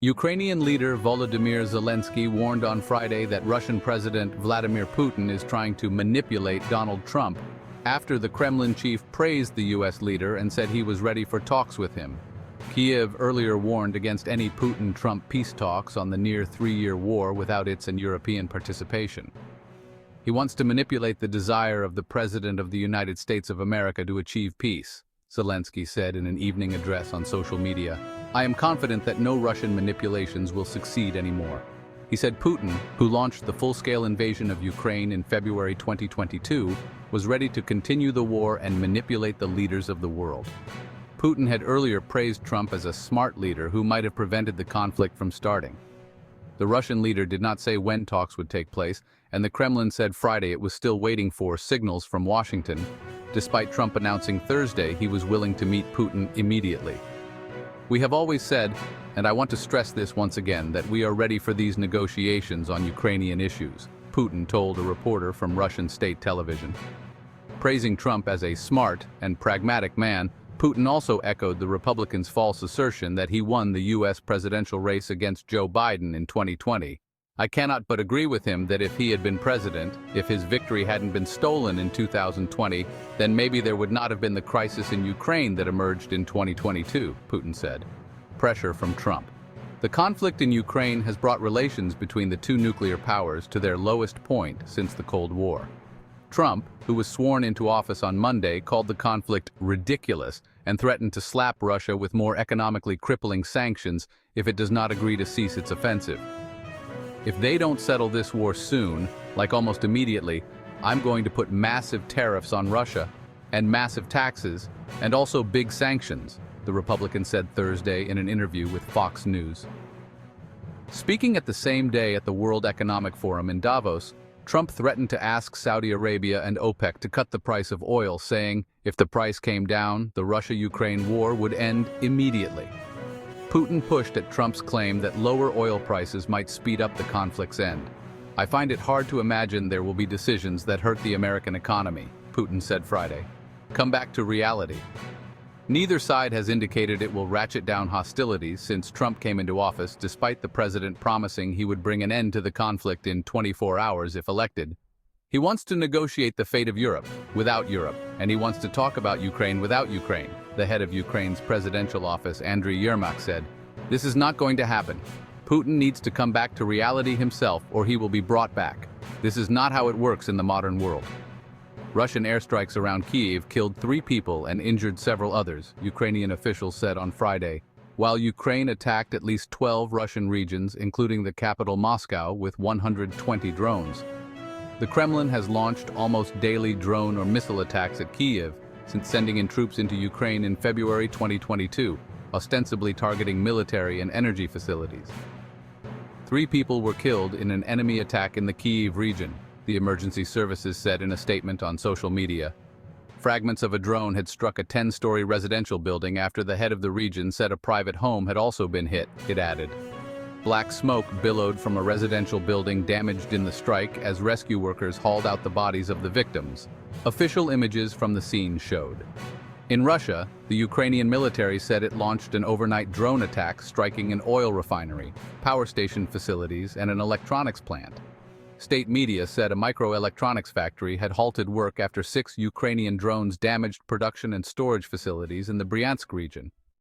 Ukrainian leader Volodymyr Zelensky warned on Friday that Russian President Vladimir Putin is trying to manipulate Donald Trump after the Kremlin chief praised the U.S. leader and said he was ready for talks with him. Kiev earlier warned against any Putin-Trump peace talks on the near three-year war without its and European participation. He wants to manipulate the desire of the President of the United States of America to achieve peace, Zelensky said in an evening address on social media. I am confident that no Russian manipulations will succeed anymore. He said Putin, who launched the full-scale invasion of Ukraine in February 2022, was ready to continue the war and manipulate the leaders of the world. Putin had earlier praised Trump as a smart leader who might have prevented the conflict from starting. The Russian leader did not say when talks would take place, and the Kremlin said Friday it was still waiting for signals from Washington, despite Trump announcing Thursday he was willing to meet Putin immediately. We have always said, and I want to stress this once again, that we are ready for these negotiations on Ukrainian issues, Putin told a reporter from Russian state television. Praising Trump as a smart and pragmatic man, Putin also echoed the Republicans' false assertion that he won the U.S. presidential race against Joe Biden in 2020. I cannot but agree with him that if he had been president, if his victory hadn't been stolen in 2020, then maybe there would not have been the crisis in Ukraine that emerged in 2022, Putin said. Pressure from Trump. The conflict in Ukraine has brought relations between the two nuclear powers to their lowest point since the Cold War. Trump, who was sworn into office on Monday, called the conflict ridiculous and threatened to slap Russia with more economically crippling sanctions if it does not agree to cease its offensive. If they don't settle this war soon, like almost immediately, I'm going to put massive tariffs on Russia, and massive taxes, and also big sanctions, the Republican said Thursday in an interview with Fox News. Speaking at the same day at the World Economic Forum in Davos, Trump threatened to ask Saudi Arabia and OPEC to cut the price of oil, saying, if the price came down, the Russia-Ukraine war would end immediately. Putin pushed at Trump's claim that lower oil prices might speed up the conflict's end. I find it hard to imagine there will be decisions that hurt the American economy, Putin said Friday. Come back to reality. Neither side has indicated it will ratchet down hostilities since Trump came into office, despite the president promising he would bring an end to the conflict in 24 hours if elected. He wants to negotiate the fate of Europe without Europe, and he wants to talk about Ukraine without Ukraine, the head of Ukraine's presidential office, Andriy Yermak, said. This is not going to happen. Putin needs to come back to reality himself, or he will be brought back. This is not how it works in the modern world. Russian airstrikes around Kyiv killed 3 people and injured several others, Ukrainian officials said on Friday, while Ukraine attacked at least 12 Russian regions, including the capital Moscow, with 120 drones. The Kremlin has launched almost daily drone or missile attacks at Kyiv since sending in troops into Ukraine in February 2022, ostensibly targeting military and energy facilities. 3 people were killed in an enemy attack in the Kyiv region, the emergency services said in a statement on social media. Fragments of a drone had struck a 10-story residential building after the head of the region said a private home had also been hit, it added. Black smoke billowed from a residential building damaged in the strike as rescue workers hauled out the bodies of the victims. Official images from the scene showed. In Russia, the Ukrainian military said it launched an overnight drone attack striking an oil refinery, power station facilities, and an electronics plant. State media said a microelectronics factory had halted work after 6 Ukrainian drones damaged production and storage facilities in the Bryansk region.